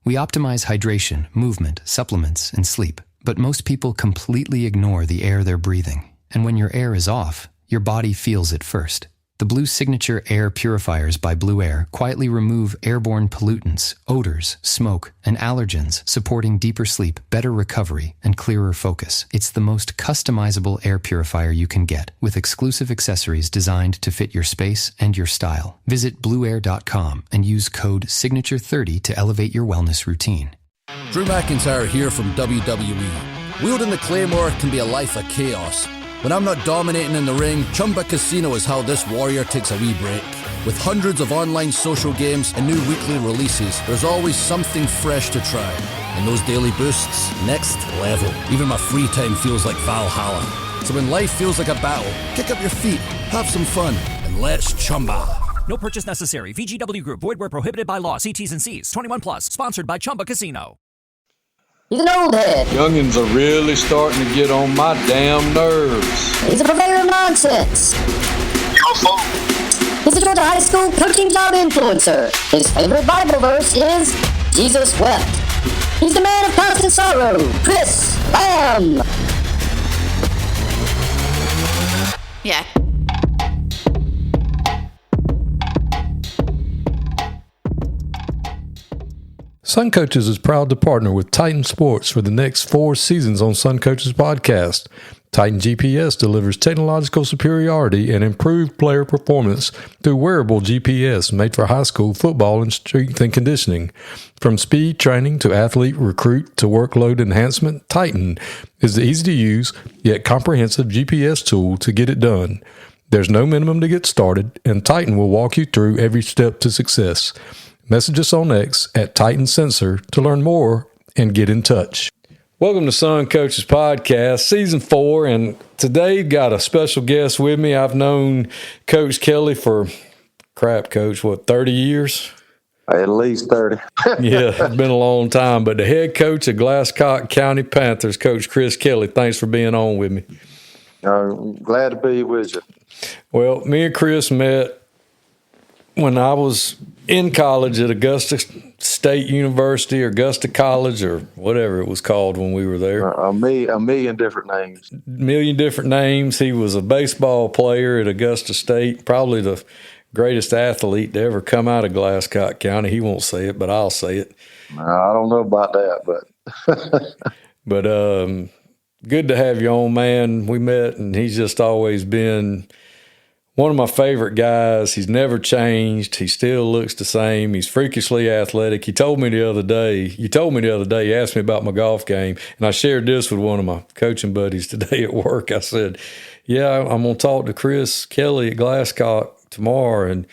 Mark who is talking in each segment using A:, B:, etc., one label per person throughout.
A: We optimize hydration, movement, supplements, and sleep, but most people completely ignore the air they're breathing. And when your air is off, your body feels it first. The Blue Signature Air Purifiers by Blue Air quietly remove airborne pollutants, odors, smoke, and allergens, supporting deeper sleep, better recovery, and clearer focus. It's the most customizable air purifier you can get, with exclusive accessories designed to fit your space and your style. Visit blueair.com and use code SIGNATURE30 to elevate your wellness routine.
B: Drew McIntyre here from WWE. Wielding the Claymore can be a life of chaos. When I'm not dominating in the ring, Chumba Casino is how this warrior takes a wee break. With hundreds of online social games and new weekly releases, there's always something fresh to try. And those daily boosts, next level. Even my free time feels like Valhalla. So when life feels like a battle, kick up your feet, have some fun, and let's Chumba.
C: No purchase necessary. VGW Group. Void where prohibited by law. See T's and C's. 21 plus. Sponsored by Chumba Casino.
D: He's an old head.
E: Youngins are really starting to get on my damn nerves.
D: He's a purveyor of nonsense. He's a Georgia high school coaching job influencer. His favorite Bible verse is, Jesus wept. He's the man of constant sorrow, Chris Bam.
F: Yeah.
G: Sun Coaches is proud to partner with Titan Sports for the next 4 seasons on Sun Coaches podcast. Titan GPS delivers technological superiority and improved player performance through wearable GPS made for high school football and strength and conditioning. From speed training to athlete recruit to workload enhancement, Titan is the easy-to-use yet comprehensive GPS tool to get it done. There's no minimum to get started, and Titan will walk you through every step to success. Message us on X at Titan Sensor to learn more and get in touch. Welcome to Sun Coaches Podcast, Season 4, and today got a special guest with me. I've known Coach Kelley for, Coach, 30 years?
H: At least 30.
G: Yeah, it's been a long time, but the head coach of Glascock County Panthers, Coach Chris Kelley, thanks for being on with me.
H: Glad to be with you.
G: Well, me and Chris met when I was in college at Augusta State University or Augusta College or whatever it was called when we were there.
H: A million different names.
G: He was a baseball player at Augusta State, probably the greatest athlete to ever come out of Glascock County. He won't say it, but I'll say it.
H: I don't know about that, but
G: but good to have you on, man. We met, and he's just always been one of my favorite guys. He's never changed. He still looks the same. He's freakishly athletic. You told me the other day, you asked me about my golf game, and I shared this with one of my coaching buddies today at work. I said, yeah, I'm going to talk to Chris Kelley at Glascock tomorrow. And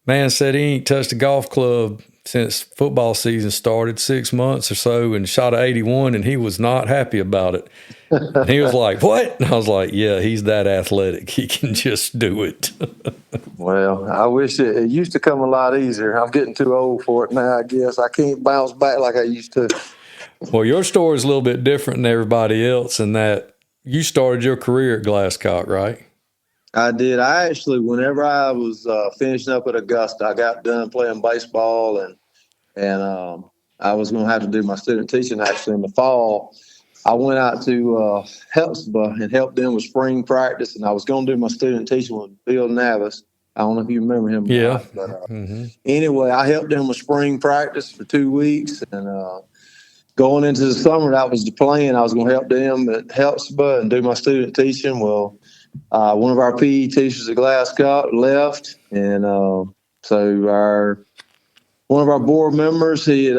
G: man said he ain't touched a golf club since football season started, 6 months or so, and shot a 81, and he was not happy about it. And he was like, what? And I was like, yeah, he's that athletic. He can just do it.
H: Well, I wish it used to come a lot easier. I'm getting too old for it now, I guess. I can't bounce back like I used to.
G: Well, your story is a little bit different than everybody else in that you started your career at Glascock, right?
H: I did. I actually, whenever I was finishing up at Augusta, I got done playing baseball, and I was going to have to do my student teaching actually in the fall. I went out to Hepzibah and helped them with spring practice, and I was going to do my student teaching with Bill Navis. I don't know if you remember him.
G: Yeah.
H: But anyway, I helped them with spring practice for 2 weeks, and going into the summer, that was the plan. I was going to help them at Hepzibah and do my student teaching. Well, one of our PE teachers at Glasgow left, and so one of our board members, he had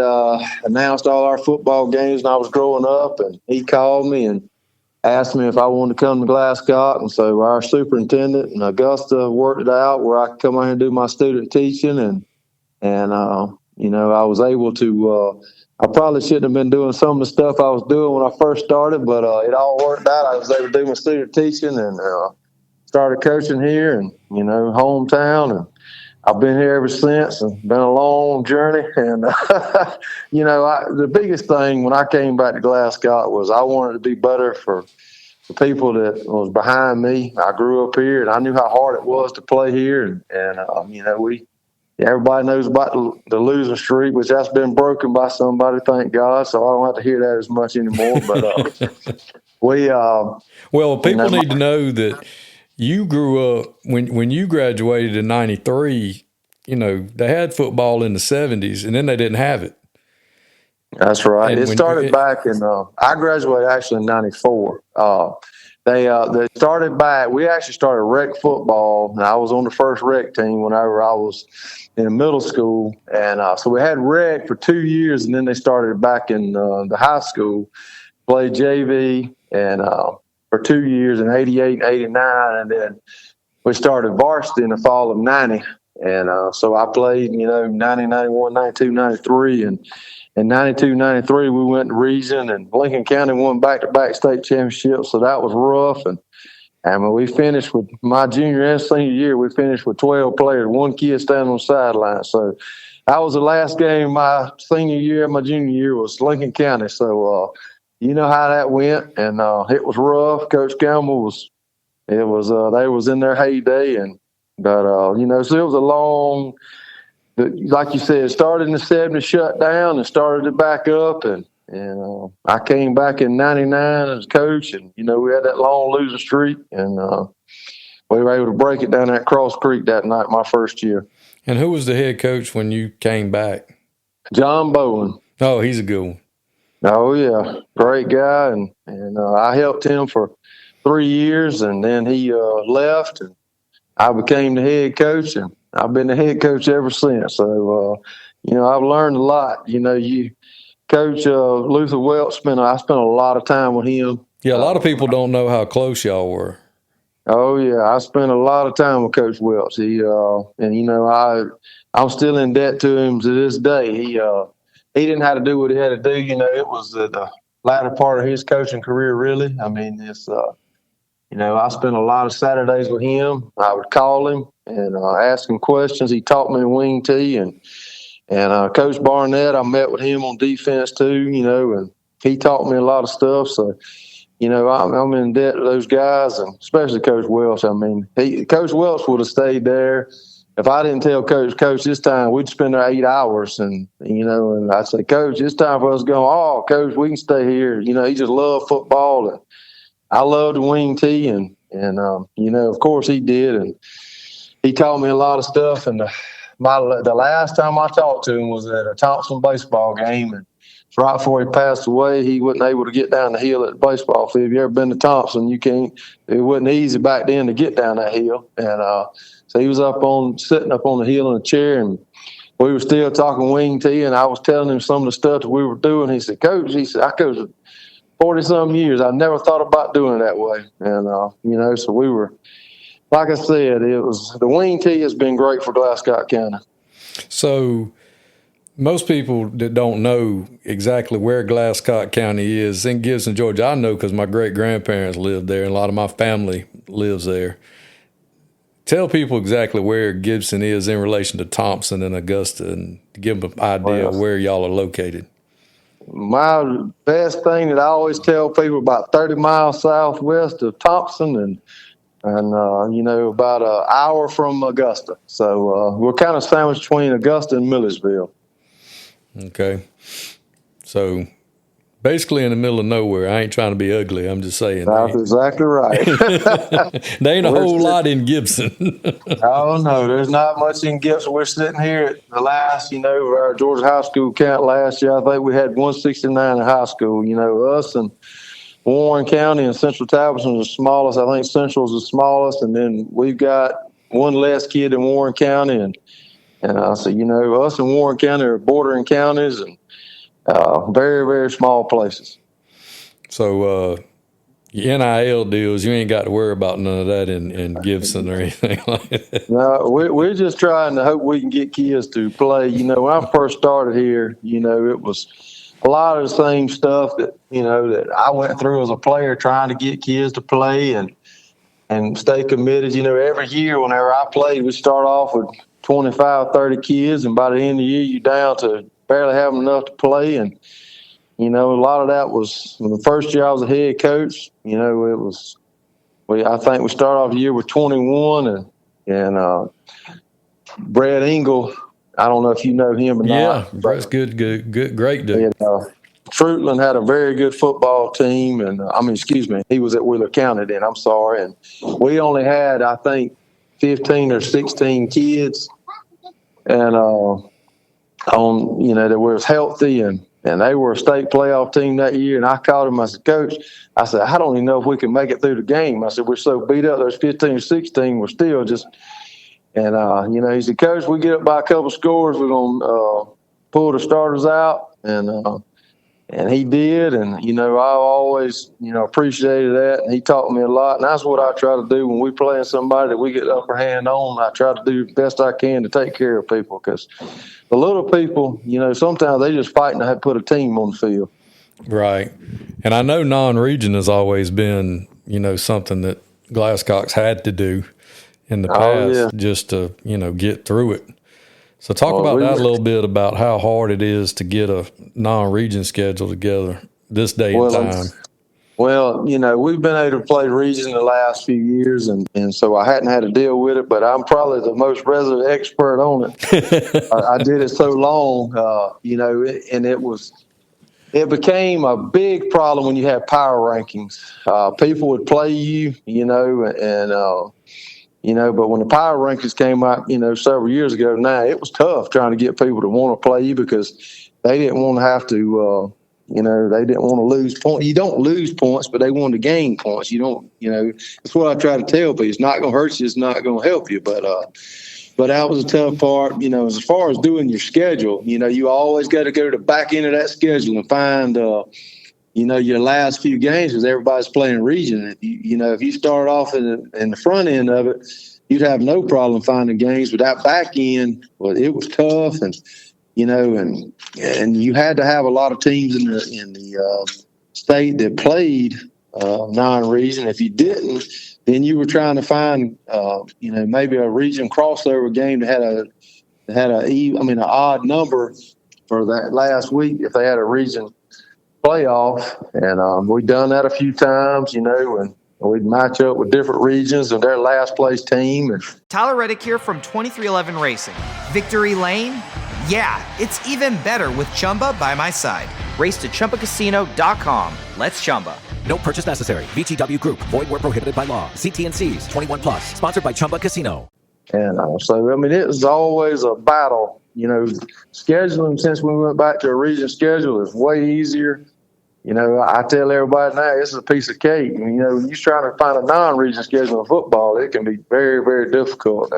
H: announced all our football games when I was growing up, and he called me and asked me if I wanted to come to Glasgow. And so our superintendent in Augusta worked it out where I could come out here and do my student teaching, and I was able to. I probably shouldn't have been doing some of the stuff I was doing when I first started, but it all worked out. I was able to do my student teaching and started coaching here, and hometown, and I've been here ever since. And been a long journey, and the biggest thing when I came back to Glasgow was I wanted to be better for the people that was behind me. I grew up here, and I knew how hard it was to play here, and everybody knows about the losing streak, which that's been broken by somebody, thank God. So I don't have to hear that as much anymore. But
G: well, people need to know that you grew up when you graduated in '93. They had football in the '70s, and then they didn't have it.
H: That's right. It started back in. I graduated actually in '94. They started back. We actually started rec football, and I was on the first rec team whenever I was in middle school. And so we had rec for 2 years, and then they started back in the high school, played JV, and for 2 years in '88 and '89, and then we started varsity in the fall of '90. And so I played, 90, 91, 92, 93, and in 92, 93, we went to region, and Lincoln County won back-to-back state championships, so that was rough. And we finished with my junior and senior year, we finished with 12 players, one kid standing on the sideline. So that was the last game my senior year and my junior year was Lincoln County. So you know how that went, and it was rough. Coach Gamble they was in their heyday, but so it was a long. Like you said, it started in the '70s, shut down, and started it back up. And I came back in '99 as coach, and we had that long losing streak, and we were able to break it down at Cross Creek that night, my first year.
G: And who was the head coach when you came back?
H: John Bowen.
G: Oh, he's a good one.
H: Oh yeah, great guy, and I helped him for 3 years, and then he left, and I became the head coach, and I've been the head coach ever since. So, I've learned a lot. You Coach Luther Welch, I spent a lot of time with him.
G: Yeah, a lot of people don't know how close y'all were.
H: Oh, yeah. I spent a lot of time with Coach Welch. He, I'm still in debt to him to this day. He didn't have to do what he had to do. It was the latter part of his coaching career, really. I mean, it's, I spent a lot of Saturdays with him. I would call him and ask him questions. He taught me wing tee, and Coach Barnett, I met with him on defense too, and he taught me a lot of stuff. So, I'm in debt to those guys, and especially Coach Welch. I mean, Coach Welch would have stayed there. If I didn't tell Coach, this time we'd spend there 8 hours, and I'd say, Coach, it's time for us to go. Oh, Coach, we can stay here. He just loved football, and I loved the wing tee, and of course he did, and he taught me a lot of stuff. And the last time I talked to him was at a Thompson baseball game, and right before he passed away, he wasn't able to get down the hill at the baseball field. If you ever been to Thompson, it wasn't easy back then to get down that hill, and so he was sitting up on the hill in a chair, and we were still talking wing tee, and I was telling him some of the stuff that we were doing. He said, Coach, I coached 40-some years. I never thought about doing it that way. And, so we were, like I said, the wing tee has been great for Glascock County.
G: So most people that don't know exactly where Glascock County is in Gibson, Georgia, I know because my great-grandparents lived there, and a lot of my family lives there. Tell people exactly where Gibson is in relation to Thompson and Augusta, and give them an idea of where y'all are located.
H: My best thing that I always tell people, about 30 miles southwest of Thompson, and about an hour from Augusta. So we're kind of sandwiched between Augusta and Millersville.
G: Okay. So basically in the middle of nowhere. I ain't trying to be ugly. I'm just saying.
H: That's exactly right.
G: There ain't a whole lot in Gibson.
H: Oh, no, there's not much in Gibson. We're sitting here at the last, our Georgia high school count last year. I think we had 169 in high school. Us and Warren County and Central Tableton was the smallest. I think Central's the smallest. And then we've got one less kid in Warren County. And so, us and Warren County are bordering counties, and very, very small places.
G: So, your NIL deals, you ain't got to worry about none of that in Gibson or anything like that.
H: No, we're just trying to hope we can get kids to play. When I first started here, it was a lot of the same stuff that, that I went through as a player, trying to get kids to play and stay committed. Every year whenever I played, we start off with 25, 30 kids, and by the end of the year, you're down to barely having enough to play. And, a lot of that was the first year I was a head coach. I think we started off the year with 21, and Brad Engel I don't know if you know him or not.
G: Yeah, Brett's good, great dude.
H: Fruitland had a very good football team, and he was at Wheeler County then. I'm sorry, and we only had, I think, 15 or 16 kids, and that was healthy, and they were a state playoff team that year. And I called him. I said, Coach, I don't even know if we can make it through the game. I said, we're so beat up. There's 15 or 16. We're still just. And he said, Coach, we get up by a couple scores, we're gonna pull the starters out, and he did. And I always appreciated that. And he taught me a lot. And that's what I try to do when we playing somebody that we get the upper hand on. I try to do the best I can to take care of people, because the little people, sometimes they just fighting to put a team on the field.
G: Right. And I know non-region has always been, something that Glascock's had to do in the past just to, get through it. So talk about that a little bit, about how hard it is to get a non-region schedule together this day and time.
H: Well, we've been able to play region the last few years, and so I hadn't had to deal with it, but I'm probably the most resident expert on it. I did it so long, and it became a big problem when you had power rankings. People would play you, but when the power rankings came out, several years ago now, it was tough trying to get people to want to play you, because they didn't want to have to, they didn't want to lose points. You don't lose points, but they want to gain points. You don't, that's what I try to tell people. It's not going to hurt you. It's not going to help you. But that was a tough part, as far as doing your schedule. You always got to go to the back end of that schedule and find, your last few games, because everybody's playing region. If you start off in the front end of it, you'd have no problem finding games. But that back end, it was tough, and you had to have a lot of teams in the state that played non-region. If you didn't, then you were trying to find maybe a region crossover game that had an odd number for that last week if they had a region playoff. And we've done that a few times, and we'd match up with different regions and their last place team. And
I: Tyler Reddick here from 2311 Racing. Victory Lane? Yeah, it's even better with Chumba by my side. Race to ChumbaCasino.com. Let's Chumba.
C: No purchase necessary. VGW Group. Void where prohibited by law. See T&Cs. 21 plus. Sponsored by Chumba Casino.
H: And it was always a battle. Scheduling, since we went back to a region schedule, is way easier. I tell everybody now, this is a piece of cake. When you're trying to find a non-region schedule in football, it can be very, very difficult.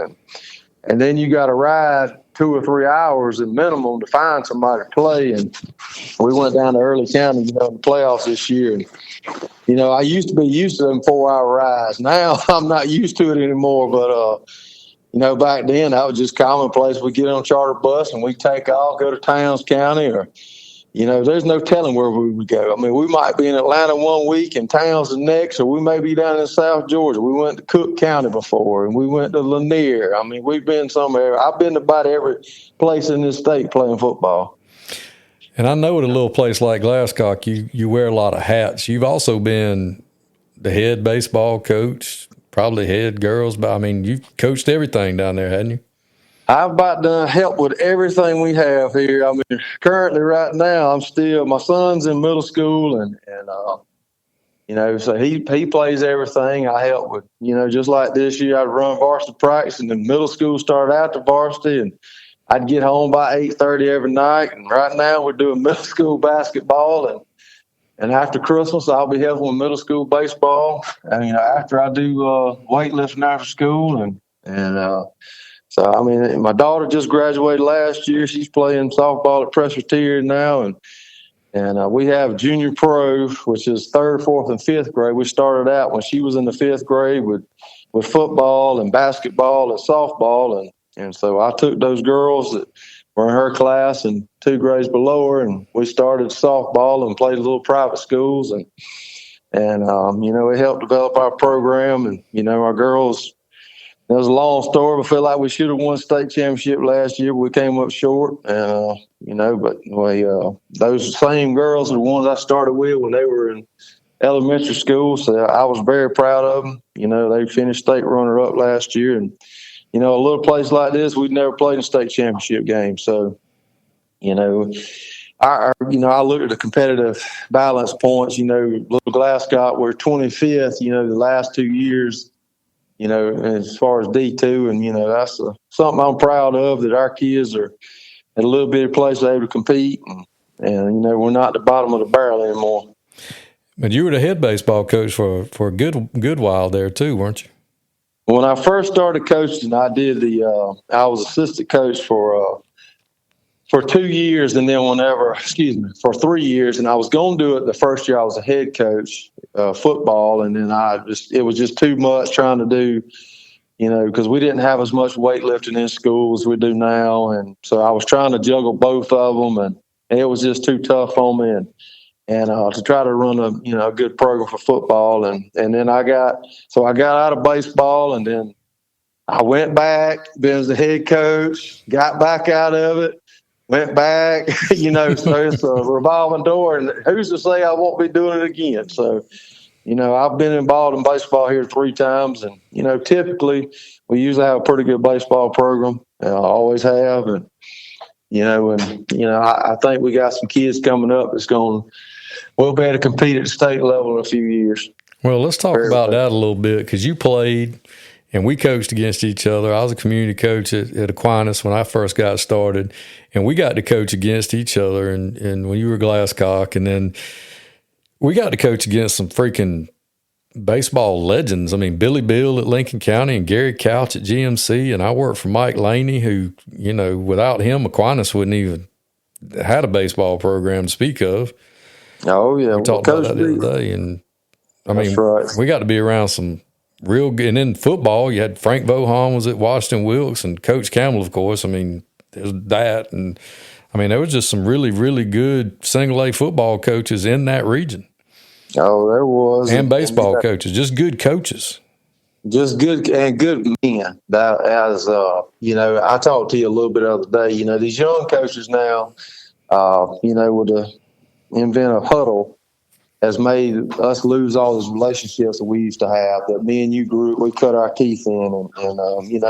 H: And then you got to ride 2 or 3 hours at minimum to find somebody to play. And we went down to Early County, in the playoffs this year. And, I used to be used to them 4-hour rides. Now I'm not used to it anymore. But, back then that was just commonplace. We get on a charter bus and we take off, go to Towns County, or, there's no telling where we would go. We might be in Atlanta one week and Towns the next, or we may be down in South Georgia. We went to Cook County before, and we went to Lanier. We've been somewhere. I've been to about every place in this state playing football.
G: And I know at a little place like Glascock, you wear a lot of hats. You've also been the head baseball coach, probably head girls, but you've coached everything down there, hadn't you?
H: I've about done help with everything we have here. Currently right now, my son's in middle school, and so he plays everything. I help with, just like this year, I'd run varsity practice, and then middle school started out to varsity, and I'd get home by 8:30 every night. And right now we're doing middle school basketball, and after Christmas, I'll be helping with middle school baseball. And, after I do weightlifting after school, so, my daughter just graduated last year. She's playing softball at Presbyterian now. And we have junior pro, which is 3rd, 4th, and 5th grade. We started out when she was in the 5th grade with football and basketball and softball. And so I took those girls that were in her class and 2 grades below her, and we started softball and played little private schools. And it helped develop our program. And, our girls, it was a long story. I feel like we should have won state championship last year, but we came up short. But those same girls are the ones I started with when they were in elementary school. So I was very proud of them. They finished state runner-up last year, and a little place like this, we'd never played in a state championship game. So, I look at the competitive balance points, little Glascock, we're 25th, the last 2 years, as far as D2. And, that's something I'm proud of, that our kids are at a little bit of place able to compete. And we're not at the bottom of the barrel anymore.
G: But you were the head baseball coach for a good while there too, weren't you?
H: When I first started coaching, I did I was assistant coach for 2 years, and then for 3 years. And I was going to do it the first year I was a head coach, football. And then it was just too much trying to do, because we didn't have as much weightlifting in school as we do now. And so I was trying to juggle both of them, and it was just too tough on me. And to try to run a good program for football. And then I got out of baseball, and then I went back, been as the head coach, got back out of it, went back, so it's a revolving door, and who's to say I won't be doing it again? So, I've been involved in baseball here 3 times, and, typically we usually have a pretty good baseball program. I always have. And, I think we got some kids coming up that's we'll be able to compete at the state level in a few years.
G: Well, let's talk about that a little bit, because you played and we coached against each other. I was a community coach at Aquinas when I first got started, and we got to coach against each other. And when you were Glascock, and then we got to coach against some freaking baseball legends. I mean, Billy Bill at Lincoln County and Gary Couch at GMC, and I worked for Mike Laney, who, without him, Aquinas wouldn't even had a baseball program to speak of.
H: Oh, yeah.
G: We talked about that the other day. And, right. We got to be around some real good. And then football, you had Frank Vohan was at Washington Wilkes, and Coach Campbell, of course. There's that. And, there was just some really, really good single-A football coaches in that region.
H: Oh, there was.
G: And baseball coaches, just good coaches.
H: Just good men. That I talked to you a little bit the other day. These young coaches now, with the invent of huddle, has made us lose all those relationships that we used to have. That me and you we cut our teeth in, and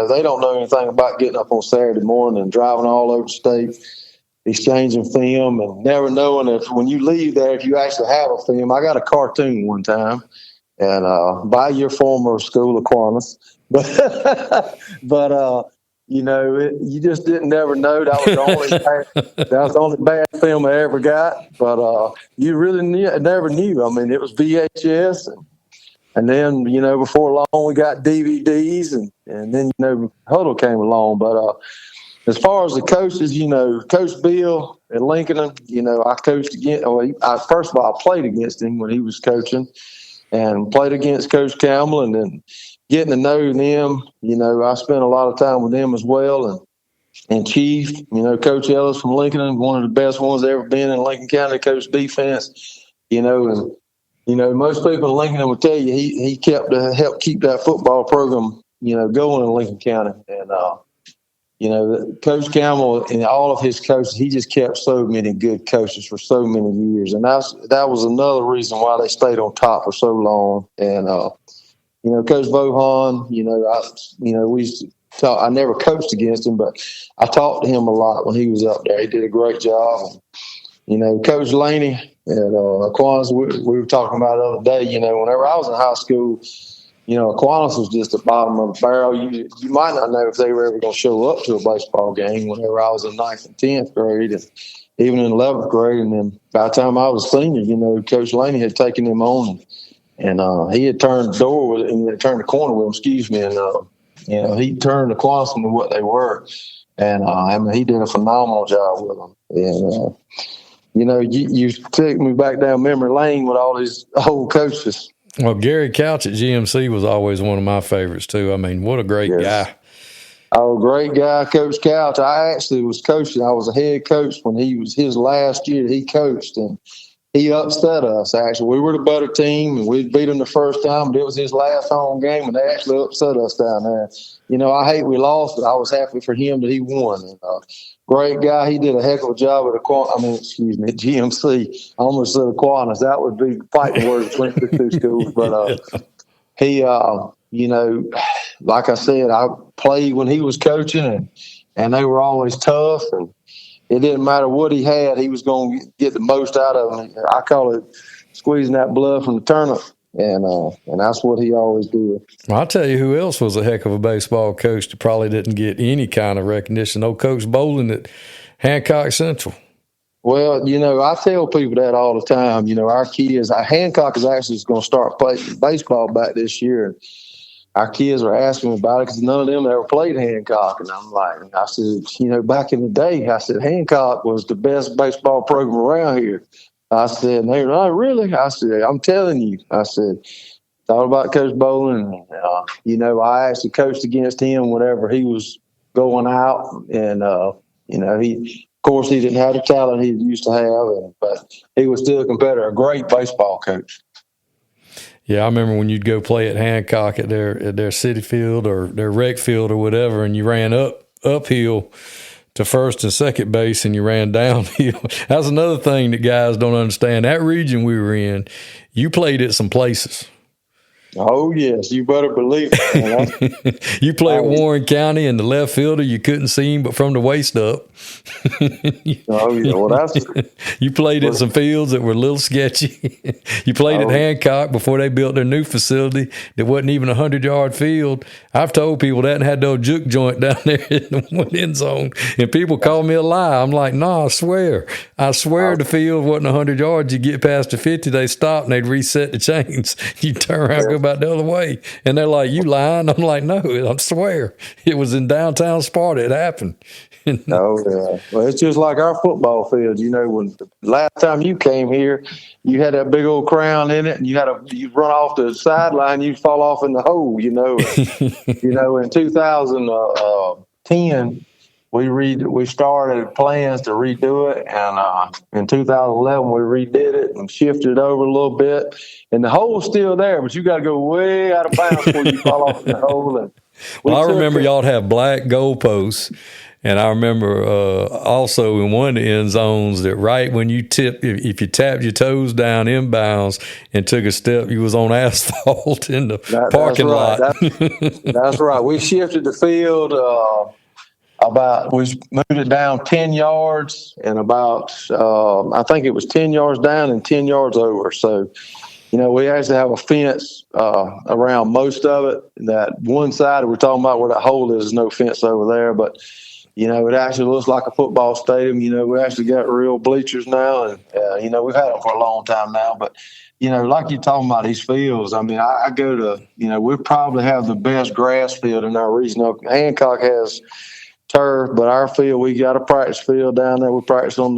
H: they don't know anything about getting up on Saturday morning and driving all over the state, exchanging film, and never knowing if when you leave there, if you actually have a film. I got a cartoon one time, and by your former school, Aquinas, but you just never know. That was the only bad film I ever got. But you really never knew. It was VHS, and then before long we got DVDs, and then Huddle came along. But as far as the coaches, Coach Bill at Lincoln, I coached against. First of all, I played against him when he was coaching, and played against Coach Campbell, and then getting to know them. I spent a lot of time with them as well, and Chief, Coach Ellis from Lincoln, one of the best ones ever been in Lincoln County, coach defense. And most people in Lincoln will tell you he helped keep that football program going in Lincoln County. And Coach Campbell and all of his coaches, he just kept so many good coaches for so many years. And that was another reason why they stayed on top for so long. And, Coach Vohan, we used to talk. I never coached against him, but I talked to him a lot when he was up there. He did a great job. And, Coach Laney at Aquinas, we were talking about the other day, whenever I was in high school, Aquinas was just the bottom of the barrel. You might not know if they were ever going to show up to a baseball game whenever I was in 9th and 10th grade, and even in 11th grade. And then by the time I was a senior, Coach Laney had taken him on, and he had turned the corner with him, and he turned Aquinas into what they were. And he did a phenomenal job with them. And, you took me back down memory lane with all these old coaches.
G: Well, Gary Couch at GMC was always one of my favorites, too. What a great guy.
H: Oh, great guy, Coach Couch. I actually was coaching. I was a head coach when he was his last year he coached, and he upset us, actually. We were the better team, and we beat him the first time, but it was his last home game, and they actually upset us down there. I hate we lost, but I was happy for him that he won. And, great guy. He did a heck of a job at GMC. I almost said Aquinas. That would be fighting words between the two schools. But he like I said, I played when he was coaching, and they were always tough, and it didn't matter what he had, he was going to get the most out of him. I call it squeezing that blood from the turnip, and that's what he always did.
G: Well, I'll tell you who else was a heck of a baseball coach that probably didn't get any kind of recognition. Old Coach Bowling at Hancock Central.
H: Well, I tell people that all the time. Our kids, Hancock is actually going to start playing baseball back this year. Our kids are asking me about it because none of them ever played Hancock. And I said, back in the day, I said, Hancock was the best baseball program around here. I said, and they were like, really? I said, I'm telling you. I said, thought about Coach Bowling. I actually coached against him whenever he was going out. And, of course, he didn't have the talent he used to have, but he was still a competitor, a great baseball coach.
G: Yeah, I remember when you'd go play at Hancock at their city field or their rec field or whatever, and you ran uphill to first and second base and you ran downhill. That's another thing that guys don't understand. That region we were in, you played at some places.
H: Oh, yes, you better believe it.
G: You play at Warren County, and the left fielder, you couldn't see him but from the waist up.
H: Oh, yeah, well, that's...
G: You played at some fields that were a little sketchy. You played at Hancock before they built their new facility that wasn't even a 100-yard field. I've told people that and had no juke joint down there in the one end zone, and people call me a lie. I'm like, no, I swear the field wasn't 100 yards. You get past the 50, they stop, and they'd reset the chains. You turn around and go about the other way. And they're like, you lying? I'm like, no, I swear. It was in downtown Sparta. It happened.
H: Oh, yeah. Well, it's just like our football field. When the last time you came here, you had that big old crown in it, and you'd run off the sideline, you'd fall off in the hole, In 2010, we started plans to redo it, and in 2011 we redid it and shifted it over a little bit, and the hole's still there, but you got to go way out of bounds before you fall off in the hole.
G: Well, I remember y'all have black goalposts, and I remember also in one of the end zones that right when you tipped, if you tapped your toes down inbounds and took a step, you was on asphalt in the parking lot.
H: That's right. We shifted the field. We moved it down 10 yards and about, I think it was 10 yards down and 10 yards over. So, we actually have a fence around most of it. That one side we're talking about where that hole is, no fence over there. But, it actually looks like a football stadium. We actually got real bleachers now. And, we've had them for a long time now. But, like you're talking about these fields, I go to, we probably have the best grass field in our region. Hancock has turf, but our field, we got a practice field down there. We practice on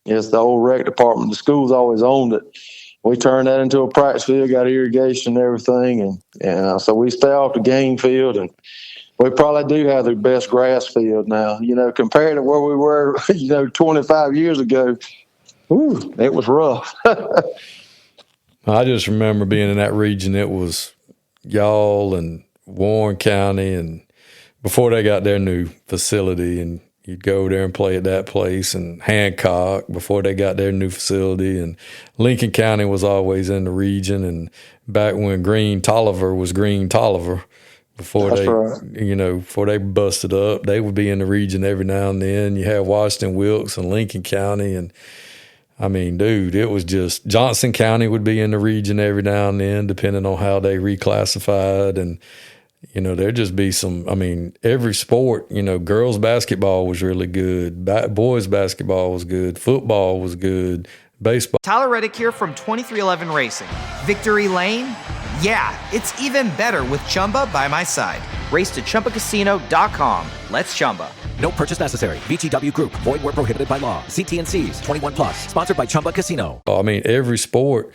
H: it's the old rec department. The school's always owned it. We turned that into a practice field, got irrigation and everything. And so we stay off the game field, and we probably do have the best grass field now. Compared to where we were, 25 years ago, it was rough.
G: I just remember being in that region. It was y'all and Warren County, and before they got their new facility, and you'd go over there and play at that place, and Hancock before they got their new facility, and Lincoln County was always in the region. And back when Green Tolliver was Green Tolliver, before they busted up, they would be in the region every now and then. You had Washington Wilkes and Lincoln County, and dude, it was just Johnson County would be in the region every now and then, depending on how they reclassified. And there'd just be some, every sport, girls basketball was really good. Boys basketball was good. Football was good. Baseball.
I: Tyler Reddick here from 2311 Racing. Victory Lane? Yeah, it's even better with Chumba by my side. Race to ChumbaCasino.com. Let's Chumba.
C: No purchase necessary. VGW Group. Void where prohibited by law. See T&Cs. 21 plus. Sponsored by Chumba Casino.
G: Every sport,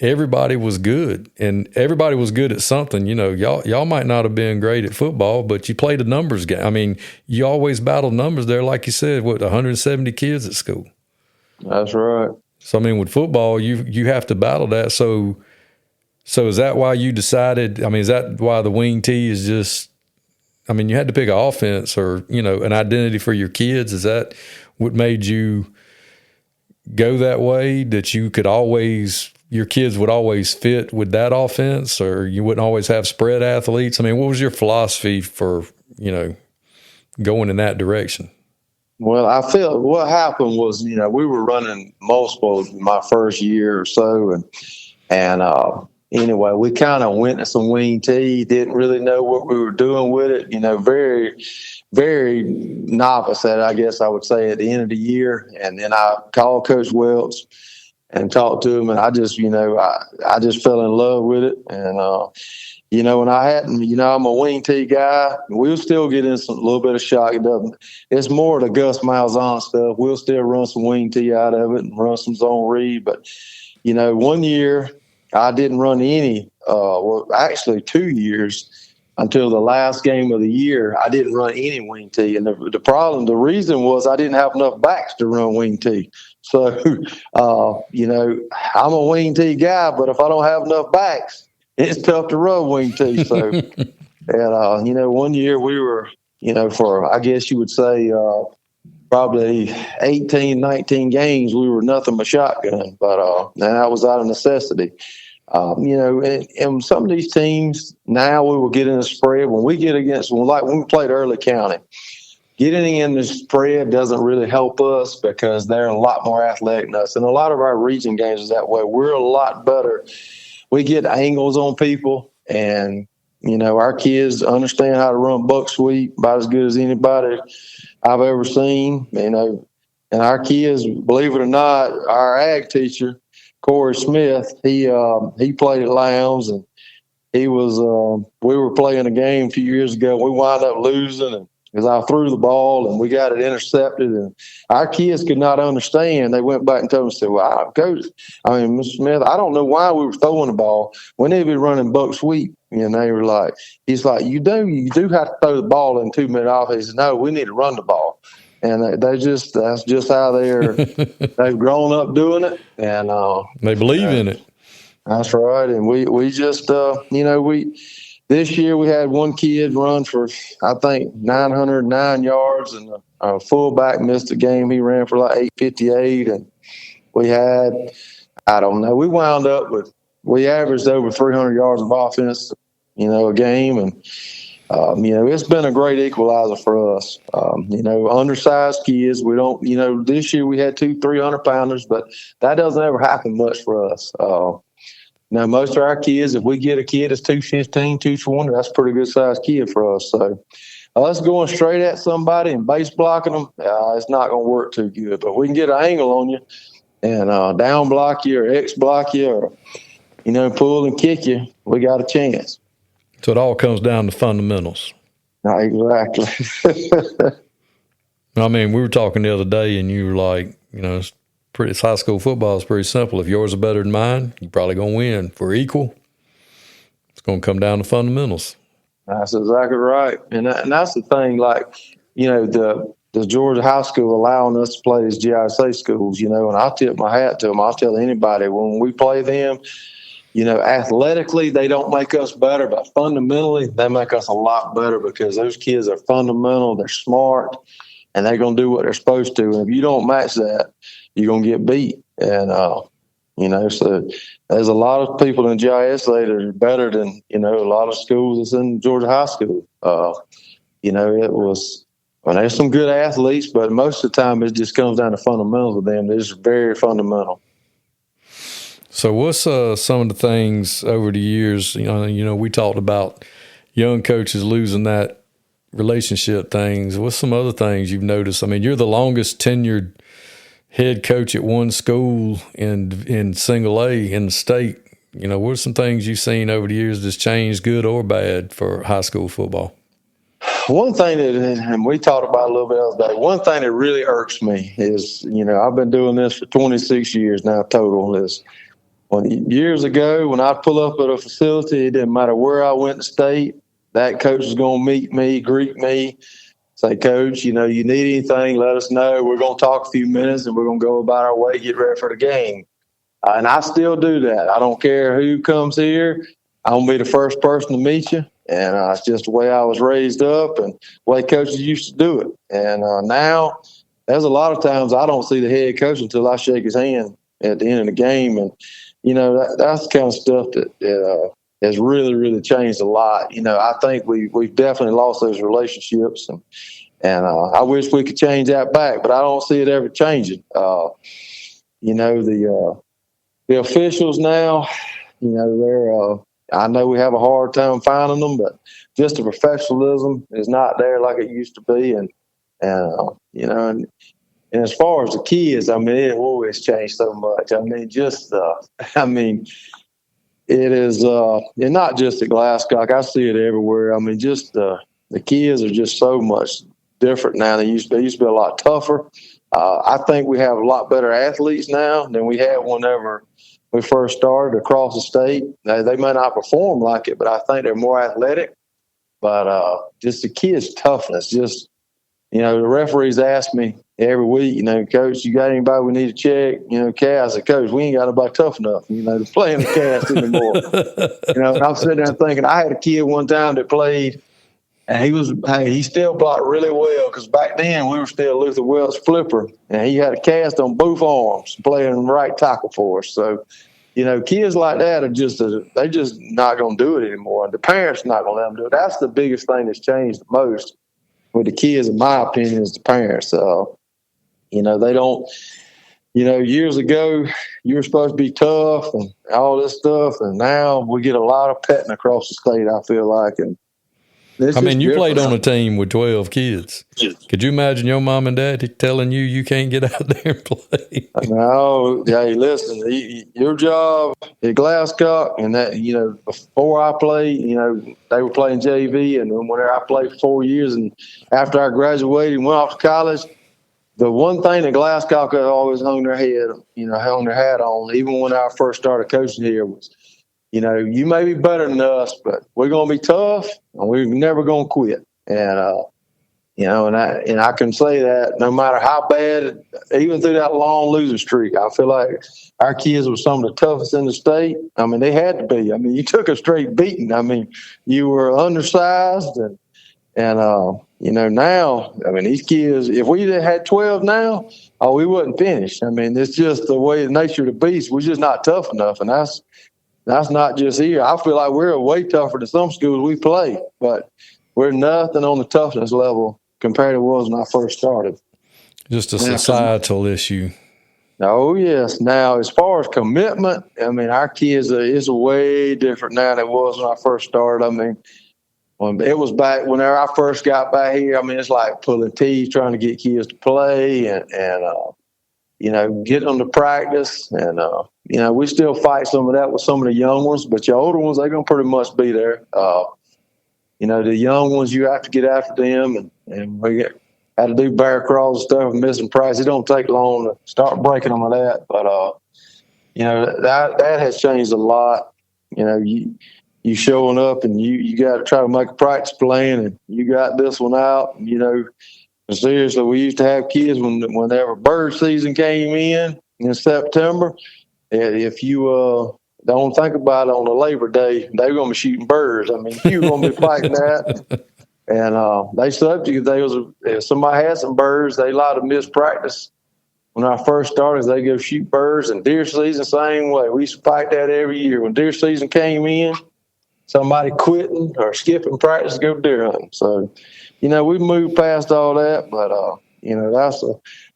G: everybody was good, and everybody was good at something. Y'all might not have been great at football, but you played a numbers game. You always battled numbers there, like you said. 170 kids at school.
H: That's right.
G: So with football, you have to battle that. So is that why you decided? Is that why the wing tee is just? You had to pick an offense or an identity for your kids. Is that what made you go that way? That you could always your kids would always fit with that offense, or you wouldn't always have spread athletes? I mean, what was your philosophy for, going in that direction?
H: Well, I feel what happened was, we were running multiple my first year or so. And anyway, we kind of went to some wing tee, didn't really know what we were doing with it, very, very novice at it, I guess I would say, at the end of the year. And then I called Coach Welch and talked to him, and I just, I just fell in love with it. And, when I hadn't, I'm a wing tee guy. We'll still get in a little bit of shock. It's more the Gus Malzahn stuff. We'll still run some wing tee out of it and run some zone read. But, one year I didn't run any, actually 2 years until the last game of the year. I didn't run any wing tee. And the reason was I didn't have enough backs to run wing tee. So, I'm a wing tee guy, but if I don't have enough backs, it's tough to run wing tee. So, and, one year we were, for, I guess you would say, probably 18, 19 games, we were nothing but shotgun. But that was out of necessity. And some of these teams now we will get in the spread. When we get against, like when we played Early County, getting in the spread doesn't really help us because they're a lot more athletic than us. And a lot of our region games is that way. We're a lot better. We get angles on people, and, our kids understand how to run buck sweep about as good as anybody I've ever seen, and our kids, believe it or not, our ag teacher, Corey Smith, he played at Lowndes, and he was, we were playing a game a few years ago. We wound up losing, and because I threw the ball and we got it intercepted, and our kids could not understand. They went back and told us, "Wow, Coach, Mr. Smith, I don't know why we were throwing the ball. We need to be running buck sweep." And they were like, he's like, you do have to throw the ball in 2 minute off. He said, "No, we need to run the ball." And that's just how they've grown up doing it. And
G: they believe in it.
H: That's right. And we just, this year we had one kid run for, I think, 909 yards, and a fullback missed a game. He ran for like 858. And we had, I don't know, we averaged over 300 yards of offense, a game. And, it's been a great equalizer for us. Undersized kids, we don't, this year we had 2 300-pounders, but that doesn't ever happen much for us. Now, most of our kids, if we get a kid that's 215, 220, that's a pretty good-sized kid for us. So us going straight at somebody and base blocking them, it's not going to work too good. But we can get an angle on you and down block you or X block you or, pull and kick you, we got a chance.
G: So it all comes down to fundamentals.
H: Exactly.
G: We were talking the other day, and you were like, it's high school football is pretty simple. If yours are better than mine, you're probably going to win. If we're equal, it's going to come down to fundamentals.
H: That's exactly right. And that's the thing, like, the Georgia high school allowing us to play these GISA schools, and I'll tip my hat to them. I'll tell anybody when we play them, athletically, they don't make us better, but fundamentally, they make us a lot better because those kids are fundamental, they're smart, and they're going to do what they're supposed to. And if you don't match that, you're going to get beat. And, so there's a lot of people in GISA that are better than, a lot of schools that's in Georgia high school. There's some good athletes, but most of the time it just comes down to fundamentals with them. They're just very fundamental.
G: So what's some of the things over the years, we talked about young coaches losing that relationship things. What's some other things you've noticed? You're the longest tenured head coach at one school in single A in the state. What are some things you've seen over the years that's changed, good or bad, for high school football?
H: One thing and we talked about a little bit the other day, one thing that really irks me is, I've been doing this for 26 years now total, is years ago when I'd pull up at a facility, it didn't matter where I went to state, that coach was going to meet me, greet me, say, "Coach, you need anything, let us know. We're going to talk a few minutes and we're going to go about our way, get ready for the game." And I still do that. I don't care who comes here. I'm going to be the first person to meet you. And it's just the way I was raised up and the way coaches used to do it. And now there's a lot of times I don't see the head coach until I shake his hand. at the end of the game. And, that's the kind of stuff that has really, really changed a lot. I think we've definitely lost those relationships, and I wish we could change that back, but I don't see it ever changing. The officials now, they're I know we have a hard time finding them, but just the professionalism is not there like it used to be. And as far as the kids, I mean, it always changed so much. I mean, it is, and not just at Glascock. I see it everywhere. I mean, just the kids are just so much different now than they used to be. They used to be a lot tougher. I think we have a lot better athletes now than we had whenever we first started across the state. They may not perform like it, but I think they're more athletic. But just the kids' toughness, just, the referees ask me every week, Coach, you got anybody we need to check? Cass, I said, Coach, we ain't got nobody tough enough, to play in the cast anymore. And I'm sitting there thinking, I had a kid one time that played, and he still blocked really well, because back then we were still Luther Welch flipper, and he had a cast on both arms playing right tackle for us. So, kids like that are they're just not going to do it anymore. The parents are not going to let them do it. That's the biggest thing that's changed the most with the kids, in my opinion, is the parents. They don't, years ago, you were supposed to be tough and all this stuff, and now we get a lot of petting across the state, I feel like. And
G: you played on a team with 12 kids. Could you imagine your mom and dad telling you can't get out there and play?
H: No, hey, listen, your job at Glascock, and that, before I played, they were playing JV, and then whenever I played for 4 years, and after I graduated and went off to college, the one thing that Glascock always hung their hat on, even when I first started coaching here, was, you may be better than us, but we're going to be tough, and we're never going to quit. And, and I can say that no matter how bad, even through that long losing streak, I feel like our kids were some of the toughest in the state. I mean, they had to be. I mean, you took a straight beating. I mean, you were undersized, and now, I mean, these kids, if we had 12 now, we wouldn't finish. I mean, it's just the way, the nature of the beast. We're just not tough enough, and that's not just here. I feel like we're way tougher than some schools we play, but we're nothing on the toughness level compared to what was when I first started.
G: Just a societal issue.
H: Oh, yes. Now, as far as commitment, I mean, our kids is way different now than it was when I first started. I mean, it was back whenever I first got back here. I mean, it's like pulling teeth trying to get kids to play and get them to practice. And, we still fight some of that with some of the young ones, but your older ones, they're going to pretty much be there. The young ones, you have to get after them, and we had to do bear crawls and stuff and missing practice. It don't take long to start breaking them of that. But, that has changed a lot. You showing up and you got to try to make a practice plan, and you got this one out. And, seriously, we used to have kids whenever bird season came in September. If you don't think about it, on the Labor Day, they were going to be shooting birds. I mean, you were going to be fighting that. And they stood you. If somebody had some birds, they allowed to miss practice. When I first started, they go shoot birds, and deer season, same way. We used to fight that every year. When deer season came in, somebody quitting or skipping practice to go deer hunting. So, we moved past all that, but, that's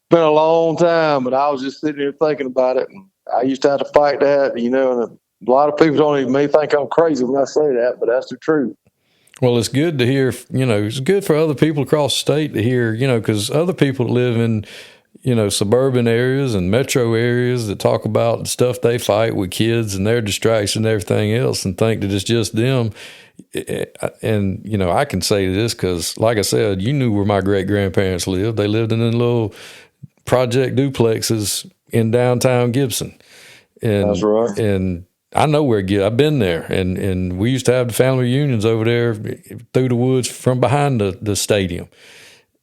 H: been a long time, but I was just sitting here thinking about it, and I used to have to fight that, and a lot of people may think I'm crazy when I say that, but that's the truth.
G: Well, it's good to hear, it's good for other people across the state to hear, because other people live in, suburban areas and metro areas that talk about the stuff they fight with kids and their distraction and everything else, and think that it's just them. And, I can say this because, like I said, you knew where my great-grandparents lived. They lived in the little project duplexes in downtown Gibson. And, that's right. And I know where I've been there. And we used to have the family reunions over there through the woods from behind the stadium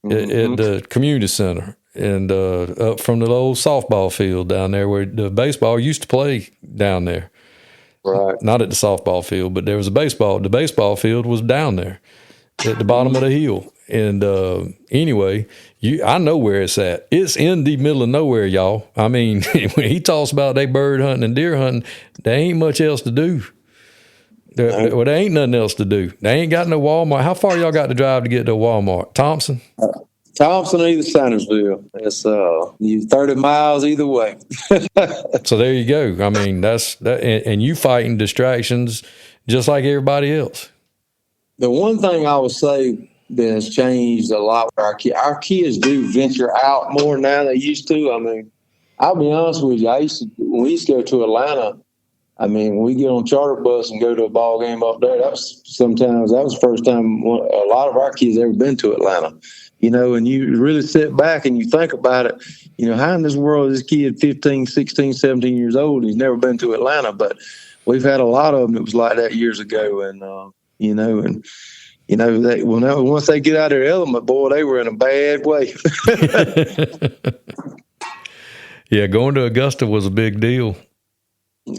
G: at the community center. And up from the old softball field down there where the baseball used to play down there.
H: Right.
G: Not at the softball field, but there was the baseball field was down there. at the bottom of the hill. And anyway, I know where it's at. It's in the middle of nowhere, y'all. I mean, when he talks about they bird hunting and deer hunting, there ain't much else to do. There ain't nothing else to do. They ain't got no Walmart. How far y'all got to drive to get to Walmart? Thompson?
H: Thompson or either Sandersville. It's you 30 miles either way.
G: So there you go. I mean, that's that, and you fighting distractions just like everybody else.
H: The one thing I would say that has changed a lot with our kids do venture out more now than they used to. I mean, I'll be honest with you. When we used to go to Atlanta, I mean, when we get on charter bus and go to a ball game up there, that was the first time a lot of our kids ever been to Atlanta. You know, and you really sit back and you think about it, you know, how in this world is this kid 15, 16, 17 years old? He's never been to Atlanta, but we've had a lot of them that was like that years ago. And, once they get out of their element, boy, they were in a bad way.
G: Yeah, going to Augusta was a big deal.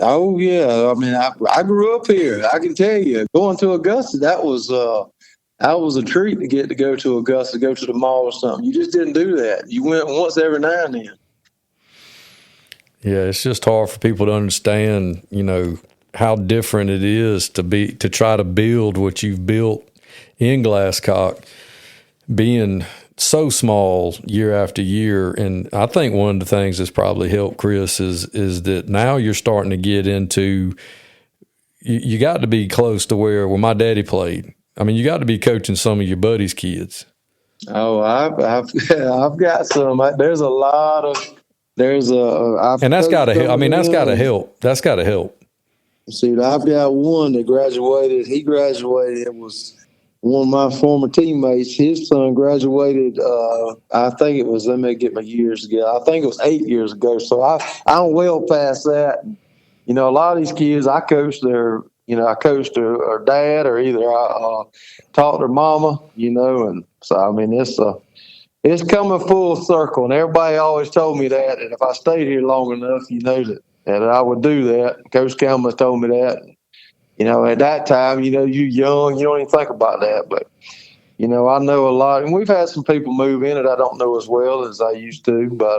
H: Oh, yeah. I mean, I grew up here. I can tell you, going to Augusta, that was a treat to go to Augusta, go to the mall or something. You just didn't do that. You went once every now and then.
G: Yeah, it's just hard for people to understand, you know, how different it is to try to build what you've built in Glascock, being so small year after year. And I think one of the things that's probably helped Chris is that now you're starting to get into, you got to be close to where my daddy played. I mean, you got to be coaching some of your buddies' kids.
H: Oh, I've got some. There's a lot of
G: and that's got to help. I mean, that's got to help. That's got to help.
H: See, I've got one that graduated. He graduated. It was one of my former teammates. His son graduated. I think it was. Let me get my years ago. I think it was 8 years ago. So I'm well past that. You know, a lot of these kids, I coached their dad, or either I taught their mama, you know, and so, I mean, it's coming full circle, and everybody always told me that, and if I stayed here long enough, you know, that I would do that. Coach Campbell told me that. You know, at that time, you know, you're young, you don't even think about that, but, you know, I know a lot, and we've had some people move in that I don't know as well as I used to, but,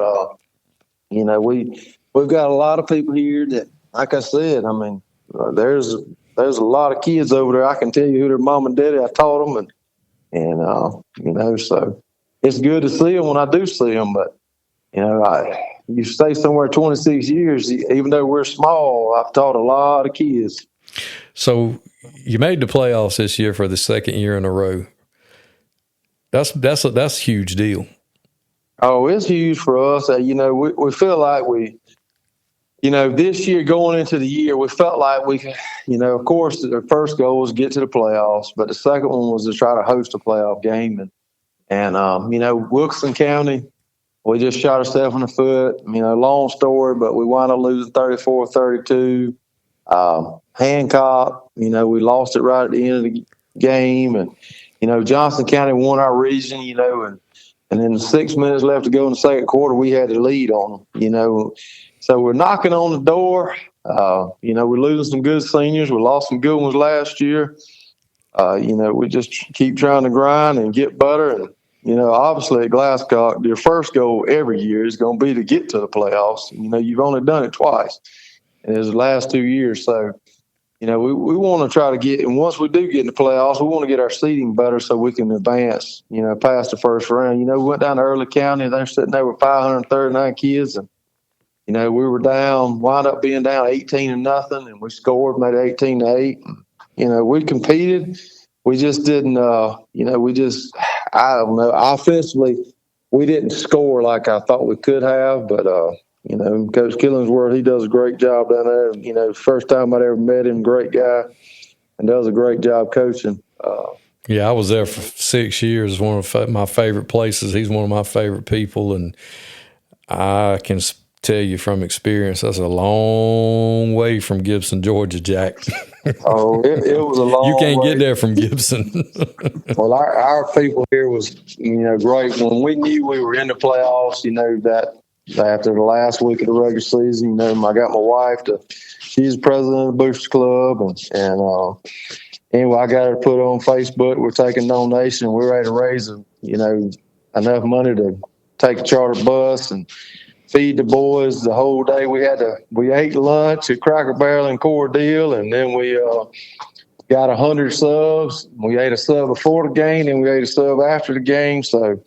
H: you know, we've got a lot of people here that, like I said, I mean, there's a lot of kids over there. I can tell you who their mom and daddy. I taught them, and you know, so it's good to see them when I do see them. But you know, you stay somewhere 26 years, even though we're small. I've taught a lot of kids.
G: So you made the playoffs this year for the second year in a row. That's a huge deal.
H: Oh, it's huge for us. You know, we feel like you know, this year going into the year, we felt like you know, of course, the first goal was to get to the playoffs, but the second one was to try to host a playoff game. And you know, Wilson County, we just shot ourselves in the foot. You know, long story, but we wound up losing 34-32. Hancock, you know, we lost it right at the end of the game. And, you know, Johnson County won our region, you know, and then 6 minutes left to go in the second quarter, we had the lead on them, you know. So we're knocking on the door. You know, we're losing some good seniors. We lost some good ones last year. You know, we just keep trying to grind and get better. And, you know, obviously at Glascock, your first goal every year is going to be to get to the playoffs. You know, you've only done it twice, and it's the last 2 years. So, you know, we want to try to get, and once we do get in the playoffs, we want to get our seeding better so we can advance, you know, past the first round. You know, we went down to Early County. They're sitting there with 539 kids, and you know, we were wound up being down 18-0, and we scored, made it 18-8. You know, we competed. We just didn't, you know, I don't know, offensively, we didn't score like I thought we could have. But, you know, Coach Killingsworth, he does a great job down there. You know, first time I'd ever met him, great guy, and does a great job coaching.
G: Yeah, I was there for 6 years. One of my favorite places. He's one of my favorite people, and I can tell you from experience, that's a long way from Gibson, Georgia, Jack.
H: Oh, it was a long way.
G: You can't get there from Gibson.
H: Well, our people here was, you know, great. When we knew we were in the playoffs, you know, that after the last week of the regular season, you know, I got my wife she's president of the Boosters Club, and anyway, I got it put on Facebook. We're taking donations. We're ready to raise, enough money to take a charter bus and feed the boys the whole day. We ate lunch at Cracker Barrel and Cordell, and then we got 100 subs. We ate a sub before the game, and we ate a sub after the game. So,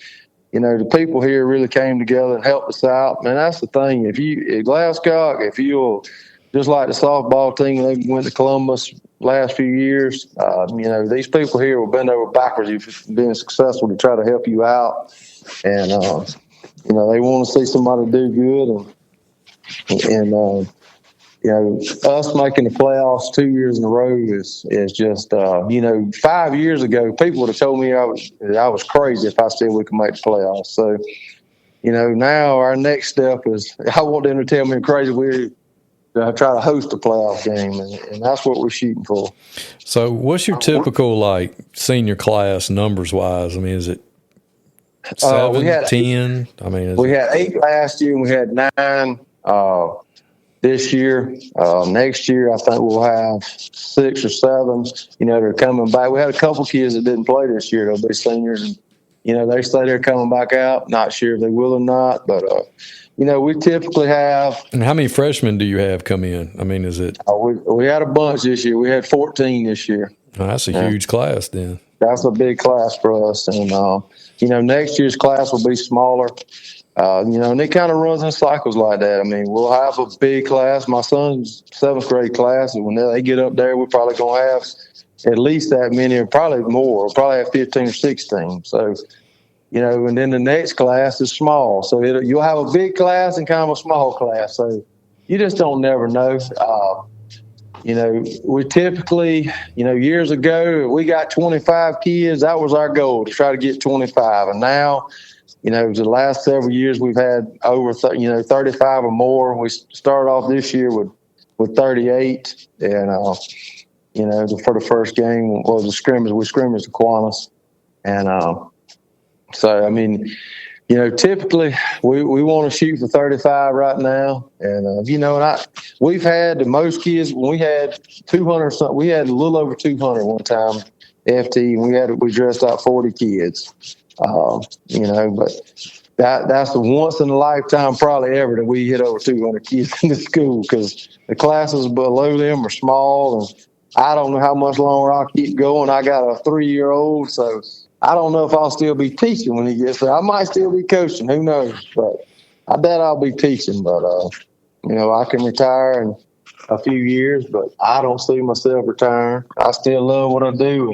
H: the people here really came together and helped us out. Man, that's the thing. At Glascock, if you'll, just like the softball team, they went to Columbus last few years, these people here will bend over backwards if you've been successful to try to help you out. And, they want to see somebody do good. And us making the playoffs 2 years in a row is just, 5 years ago, people would have told me I was crazy if I said we could make the playoffs. So, now our next step is I want them to tell me I'm crazy. We're try to host a playoff game, and that's what we're shooting for.
G: So what's your typical, senior class numbers-wise? I mean, is it 7, 10?
H: We had 8 last year, and we had 9 this year. Next year, I think we'll have 6 or 7, they're coming back. We had a couple kids that didn't play this year. They'll be seniors, and, they say they're coming back out. Not sure if they will or not, but we typically have.
G: And how many freshmen do you have come in? I mean, is it?
H: We had a bunch this year. We had 14 this year.
G: Oh, that's a huge class then.
H: That's a big class for us. And, next year's class will be smaller. And it kind of runs in cycles like that. I mean, we'll have a big class. My son's 7th grade class, and when they get up there, we're probably going to have at least that many, or probably more. We'll probably have 15 or 16. So, and then the next class is small. So you'll have a big class and kind of a small class. So you just don't never know. We typically, years ago, we got 25 kids. That was our goal, to try to get 25. And now, the last several years, we've had over, 35 or more. We started off this year with 38. And, for the first game was a scrimmage. We scrimmaged at Kiwanis. And, so, I mean, typically we want to shoot for 35 right now. And, we've had the most kids. When we had 200 something, we had a little over 200 one time, FT, and we dressed out 40 kids. But that's the once in a lifetime probably ever that we hit over 200 kids in the school, because the classes below them are small, and I don't know how much longer I'll keep going. I got a 3-year-old, so I don't know if I'll still be teaching when he gets there. I might still be coaching. Who knows? But I bet I'll be teaching. But, I can retire in a few years, but I don't see myself retiring. I still love what I do.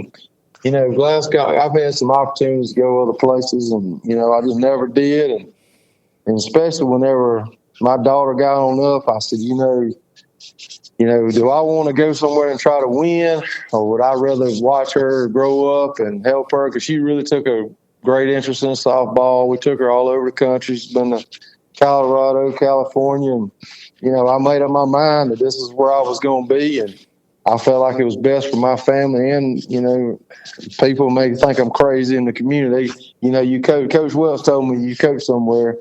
H: And, Glasgow, I've had some opportunities to go other places, and, I just never did. And especially whenever my daughter got on up, I said, do I want to go somewhere and try to win, or would I rather watch her grow up and help her? Because she really took a great interest in softball. We took her all over the country. She's been to Colorado, California, and, I made up my mind that this is where I was going to be, and I felt like it was best for my family. And, people may think I'm crazy in the community. Coach Wells told me you coach somewhere,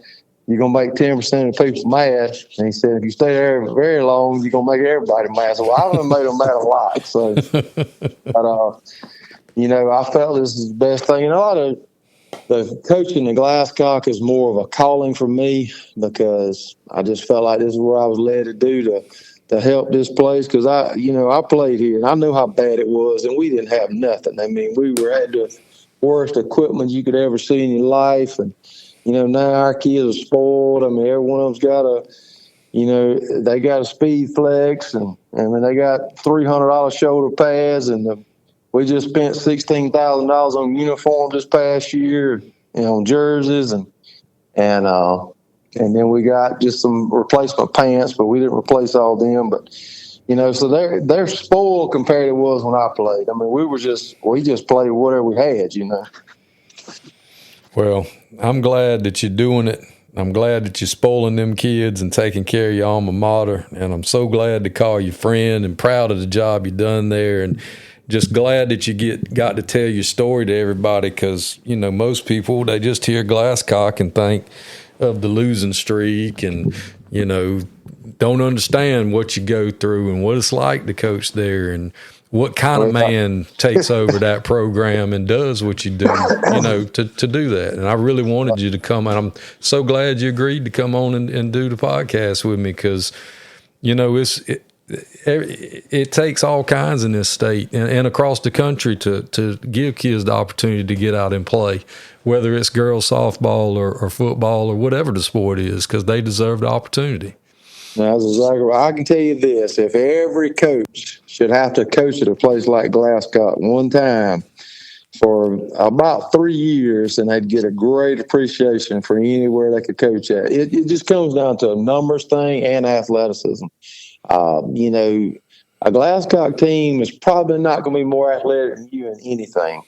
H: you're going to make 10% of the people mad. And he said, if you stay there very long, you're going to make everybody mad. So I haven't made them mad a lot. So, but, I felt this is the best thing. A lot of the coaching in Glascock is more of a calling for me, because I just felt like this is what I was led to do to help this place. Because I played here, and I knew how bad it was, and we didn't have nothing. I mean, we had the worst equipment you could ever see in your life. And, now our kids are spoiled. I mean, every one of them's got they got a speed flex, and they got $300 shoulder pads, and we just spent $16,000 on uniforms this past year, on jerseys, and then we got just some replacement pants, but we didn't replace all them. But so they're spoiled compared to what it was when I played. I mean, we just played whatever we had,
G: Well, I'm glad that you're doing it. I'm glad that you're spoiling them kids and taking care of your alma mater. And I'm so glad to call you friend, and proud of the job you done there. And just glad that you got to tell your story to everybody, because, most people, they just hear Glascock and think of the losing streak, and, don't understand what you go through and what it's like to coach there. And what kind of man takes over that program and does what you do, to do that. And I really wanted you to come, and I'm so glad you agreed to come on and do the podcast with me, because, it takes all kinds in this state and across the country to give kids the opportunity to get out and play, whether it's girls softball or football or whatever the sport is, because they deserve the opportunity.
H: That's exactly right. I can tell you this: if every coach should have to coach at a place like Glascock one time for about 3 years, and they'd get a great appreciation for anywhere they could coach at. It just comes down to a numbers thing and athleticism. A Glascock team is probably not going to be more athletic than you in anything.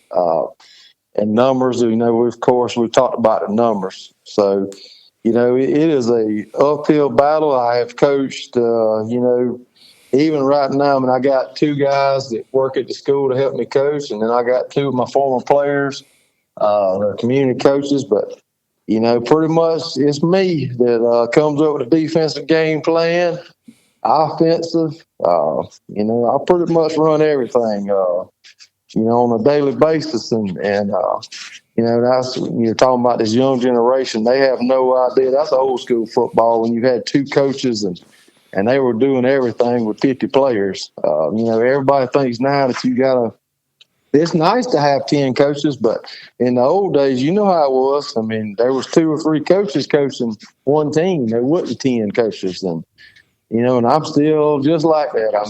H: And numbers, of course, we've talked about the numbers. So, it is a uphill battle. I have coached, even right now, I got 2 guys that work at the school to help me coach, and then I got 2 of my former players, they're community coaches. But, pretty much it's me that comes up with a defensive game plan, offensive. I pretty much run everything, on a daily basis. And that's, you're talking about this young generation. They have no idea. That's old school football when you had 2 coaches and they were doing everything with 50 players. Everybody thinks now that it's nice to have 10 coaches, but in the old days, you know how it was. There was 2 or 3 coaches coaching one team. There wasn't 10 coaches. And I'm still just like that. I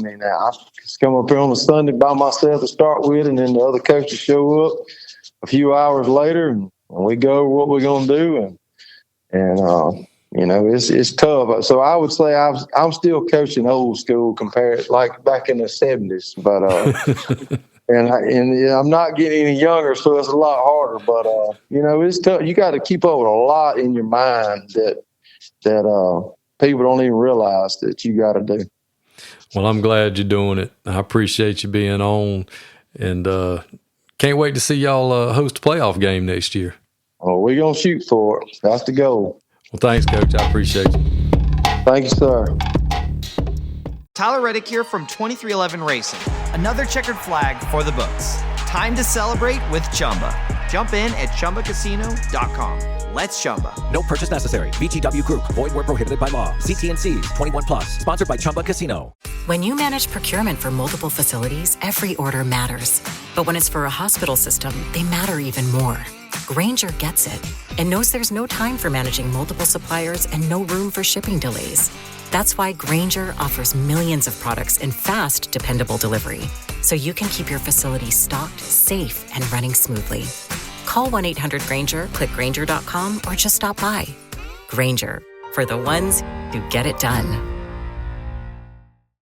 H: just come up here on a Sunday by myself to start with, and then the other coaches show up a few hours later, and we go over what we're going to do. And it's tough. So I would say I'm still coaching old school compared, like back in the 70s. But and I'm not getting any younger, so it's a lot harder. But it's tough. You got to keep up with a lot in your mind that people don't even realize that you got to do.
G: Well, I'm glad you're doing it. I appreciate you being on, and can't wait to see y'all host a playoff game next year.
H: Oh, we're going to shoot for it. That's the goal.
G: Well, thanks, Coach. I appreciate you.
H: Thank you, sir.
I: Tyler Reddick here from 2311 Racing. Another checkered flag for the books. Time to celebrate with Chumba. Jump in at ChumbaCasino.com. Let's Chumba.
C: No purchase necessary. VGW Group. Void where prohibited by law. See T&Cs. 21 plus. Sponsored by Chumba Casino.
J: When you manage procurement for multiple facilities, every order matters. But when it's for a hospital system, they matter even more. Grainger gets it and knows there's no time for managing multiple suppliers and no room for shipping delays. That's why Grainger offers millions of products in fast, dependable delivery, so you can keep your facility stocked, safe, and running smoothly. Call 1-800-GRAINGER, click Grainger.com, or just stop by. Grainger, for the ones who get it done.